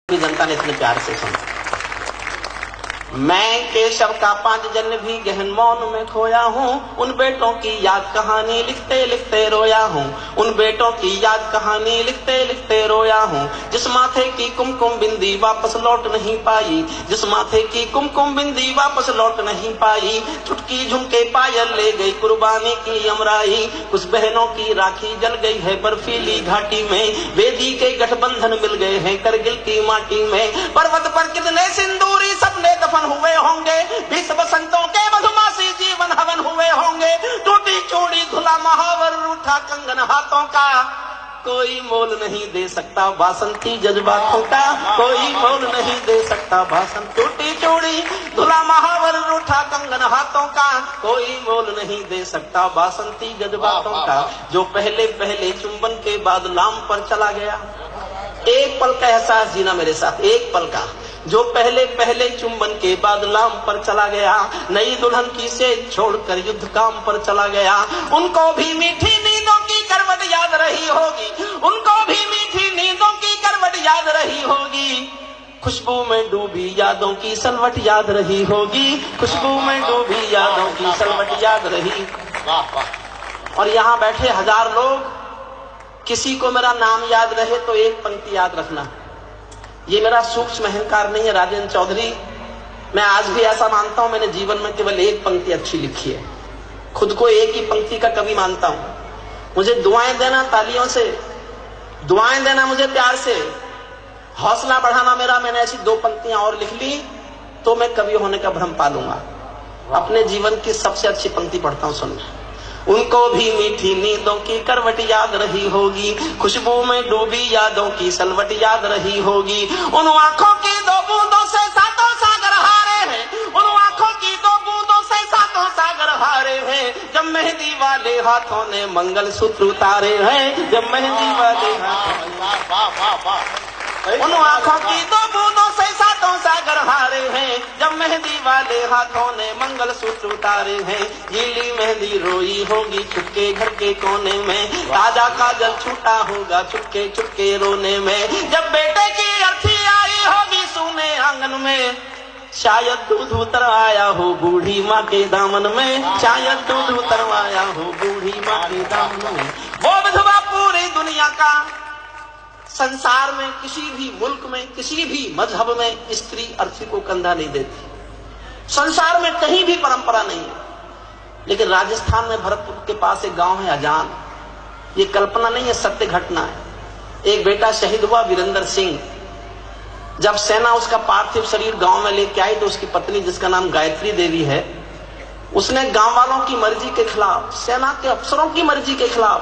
की जनता ने इतने प्यार से सुना। मैं केशव का 5 जन्म भी गहन मौन में खोया हूँ, उन बेटों की याद कहानी लिखते लिखते रोया हूँ, उन बेटों की याद कहानी लिखते लिखते रोया हूँ। जिस माथे की कुमकुम बिंदी वापस लौट नहीं पाई, जिस माथे की कुमकुम बिंदी वापस लौट नहीं पाई, चुटकी झुमके पायल ले गई कुर्बानी की अमराई। कुछ बहनों की राखी जल गई है बर्फीली घाटी में, वेदी के गठबंधन मिल गए हैं करगिल की माटी में। पर्वत पर कितने सिंदूरी सपने दफन हुए होंगे, 20 बसंतों के मधुमासी जीवन हवन हुए होंगे। टूटी चूड़ी धुला महावर रूठा कंगन हाथों का, कोई मोल नहीं दे सकता बासंती जज्बातों का, कोई मोल नहीं दे सकता बासंत। टूटी चूड़ी धुला महावर रूठा कंगन हाथों का, कोई मोल नहीं दे सकता बासंती जज्बातों का। जो पहले पहले चुंबन के बाद लाम पर चला गया, एक पल का एहसास जीना मेरे साथ, एक पल का। जो पहले पहले चुंबन के बाद लाम पर चला गया, नई दुल्हन की से छोड़कर युद्ध काम पर चला गया। उनको भी मीठी नींदों की करवट याद रही होगी, उनको भी मीठी नींदों की करवट याद रही होगी। खुशबू में डूबी यादों की सलवट याद रही होगी, खुशबू में डूबी यादों की सलवट याद रही। और यहाँ बैठे 1000 लोग, किसी को मेरा नाम याद रहे तो एक पंक्ति याद रखना। ये मेरा सूक्ष्म अहंकार नहीं है राजेंद्र चौधरी, मैं आज भी ऐसा मानता हूं, मैंने जीवन में केवल एक पंक्ति अच्छी लिखी है। खुद को एक ही पंक्ति का कवि मानता हूं। मुझे दुआएं देना तालियों से, दुआएं देना मुझे प्यार से, हौसला बढ़ाना मेरा। मैंने ऐसी 2 पंक्तियां और लिख ली तो मैं कवि होने का भ्रम पालूंगा। अपने जीवन की सबसे अच्छी पंक्ति पढ़ता हूं, सुनना। उनको भी मीठी नींदों की करवट याद रही होगी, खुशबू में डूबी यादों की सलवट याद रही होगी। उन आंखों की 2 बूंदों से सातों सागर हारे हैं, उन आंखों की 2 बूंदों से सातों सागर हारे हैं। जब मेहंदी वाले हाथों ने मंगल सूत्र उतारे हैं, जब मेहंदी वाले हाथों, उन आंखों की 2 बूंदों से सातों सागर हारे हैं। जब मेहंदी वाले हाथों ने मंगल सूत्र उतारे हैं। गीली मेहंदी रोई होगी चुपके घर के कोने में, ताजा काजल छूटा होगा चुपके चुपके रोने में। जब बेटे की अर्थी आई होगी सूने आंगन में, शायद दूध उतर आया हो बूढ़ी माँ के दामन में, शायद दूध उतर आया हो बूढ़ी माँ के दामन में। वो विधवा पूरी दुनिया का, संसार में किसी भी मुल्क में किसी भी मजहब में स्त्री अर्थी को कंधा नहीं देती, संसार में कहीं भी परंपरा नहीं है। लेकिन राजस्थान में भरतपुर के पास एक गांव है अजान, ये कल्पना नहीं है, सत्य घटना है। एक बेटा शहीद हुआ वीरेंद्र सिंह, जब सेना उसका पार्थिव शरीर गांव में लेके आई तो उसकी पत्नी जिसका नाम गायत्री देवी है, उसने गांव वालों की मर्जी के खिलाफ, सेना के अफसरों की मर्जी के खिलाफ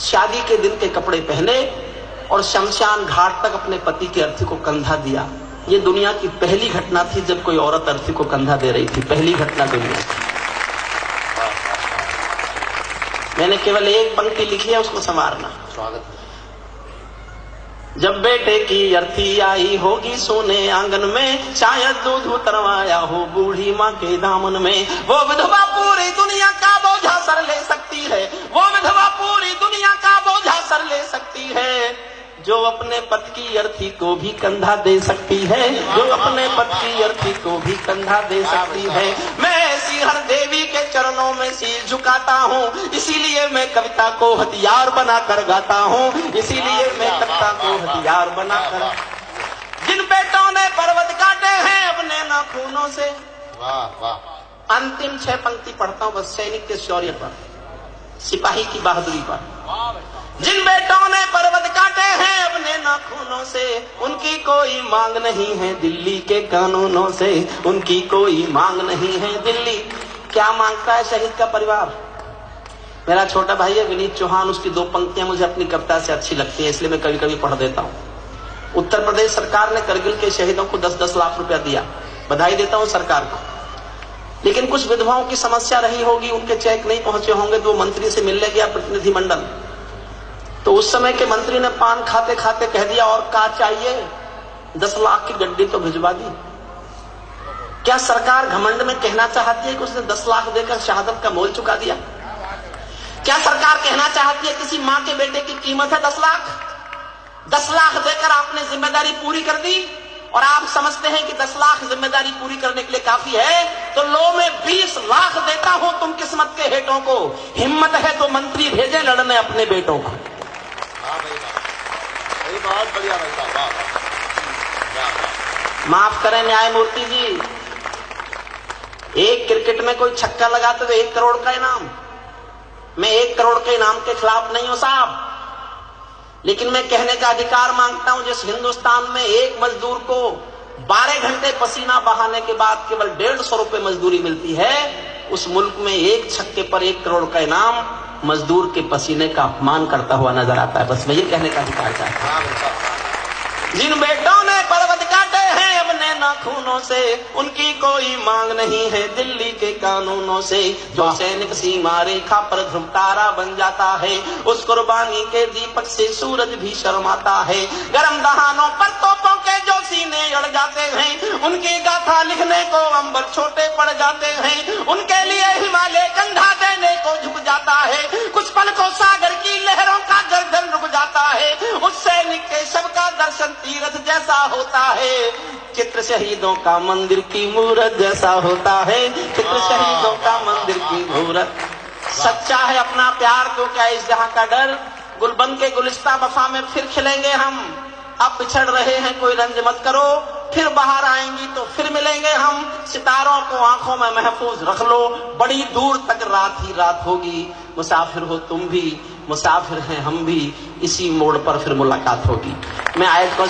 शादी के दिन के कपड़े पहने और शमशान घाट तक अपने पति के अर्थी को कंधा दिया। ये दुनिया की पहली घटना थी जब कोई औरत अर्थी को कंधा दे रही थी, पहली घटना दुनिया की। मैंने केवल एक पंक्ति लिखी है, उसको संवारना। स्वागत। जब बेटे की अर्थी आई होगी सोने आंगन में, शायद दूध उतरवाया हो बूढ़ी माँ के दामन में। वो विधवा पूरी दुनिया का बोझा सर ले सकती है, वो विधवा पूरी दुनिया का बोझा सर ले सकती है, जो अपने पति की अर्थी को भी कंधा दे सकती है, जो अपने पति की अर्थी को भी कंधा दे सकती है। मैं ऐसी हर देवी के चरणों में सिर झुकाता हूँ, इसीलिए मैं कविता को हथियार बनाकर गाता हूँ, इसीलिए मैं कविता को हथियार बनाकर। जिन बेटों ने पर्वत काटे हैं अपने नाखूनों से, वाह वाह। अंतिम 6 पंक्ति पढ़ता हूँ बस, सैनिक के शौर्य पर, सिपाही की बहादुरी पर। जिन बेटों ने पर्वत काटे हैं अपने नाखूनों से, उनकी कोई मांग नहीं है दिल्ली के कानूनों से, उनकी कोई मांग नहीं है दिल्ली। क्या मांगता है शहीद का परिवार? मेरा छोटा भाई है विनीत चौहान, उसकी 2 पंक्तियां मुझे अपनी कविता से अच्छी लगती है, इसलिए मैं कभी कभी पढ़ देता हूँ। उत्तर प्रदेश सरकार ने करगिल के शहीदों को 10-10 लाख रुपया दिया, बधाई देता हूँ सरकार को। लेकिन कुछ विधवाओं की समस्या रही होगी, उनके चेक नहीं पहुंचे होंगे, तो मंत्री से मिलने गया प्रतिनिधिमंडल, तो उस समय के मंत्री ने पान खाते खाते कह दिया और क्या चाहिए, 10 लाख की गड्डी तो भिजवा दी। क्या सरकार घमंड में कहना चाहती है कि उसने 10 लाख देकर शहादत का मोल चुका दिया? क्या सरकार कहना चाहती है किसी माँ के बेटे की कीमत है 10 लाख? 10 लाख देकर आपने जिम्मेदारी पूरी कर दी और आप समझते हैं कि 10 लाख जिम्मेदारी पूरी करने के लिए काफी है, तो लो में 20 लाख देता हूं तुम किस्मत के हेठों को। हिम्मत है तो मंत्री भेजे लड़ने अपने बेटों को। बहुत बढ़िया भाई साहब। माफ करें न्यायमूर्ति जी, एक क्रिकेट में कोई छक्का लगाते तो 1 करोड़ का इनाम। मैं 1 करोड़ के इनाम के खिलाफ नहीं हूं साहब, लेकिन मैं कहने का अधिकार मांगता हूं, जिस हिंदुस्तान में एक मजदूर को 12 घंटे पसीना बहाने के बाद केवल 150 रुपए मजदूरी मिलती है, उस मुल्क में एक छक्के पर 1 करोड़ का इनाम मजदूर के पसीने का अपमान करता हुआ नजर आता है। बस मैं ये कहने का अधिकार चाहता हूं। जिन बेटों ने पर्वत काटे हैं अपने नाखूनों से, उनकी कोई मांग नहीं है दिल्ली के कानूनों से। जो सैनिक सीमा रेखा पर ध्रुव तारा बन जाता है, उस कुर्बानी के दीपक से सूरज भी शर्माता है। गरम दहानों पर तोपों के जो सीने अड़ जाते हैं, उनकी गाथा लिखने को अंबर छोटे पड़ जाते हैं। उनके लिए हिमालय कंधा देने को झुक जाता है, कुछ पल को सागर की लहरों का गर्दन रुक जाता है। उस सैनिक के शव का दर्शन तीर्थ जैसा होता है, चित्र शहीदों का मंदिर की मूरत जैसा होता है। चित्र शहीदों का मंदिर की मूरत। सच्चा है अपना प्यार तो क्या इस जहां का डर, गुलबन के गुलिस्ता वफा में फिर खिलेंगे हम। अब बिछड़ रहे हैं कोई रंज मत करो, फिर बाहर आएंगी तो फिर मिलेंगे हम। सितारों को आंखों में महफूज रख लो, बड़ी दूर तक रात ही रात होगी। मुसाफिर हो तुम भी, मुसाफिर हैं हम भी, इसी मोड़ पर फिर मुलाकात होगी। मैं आयत को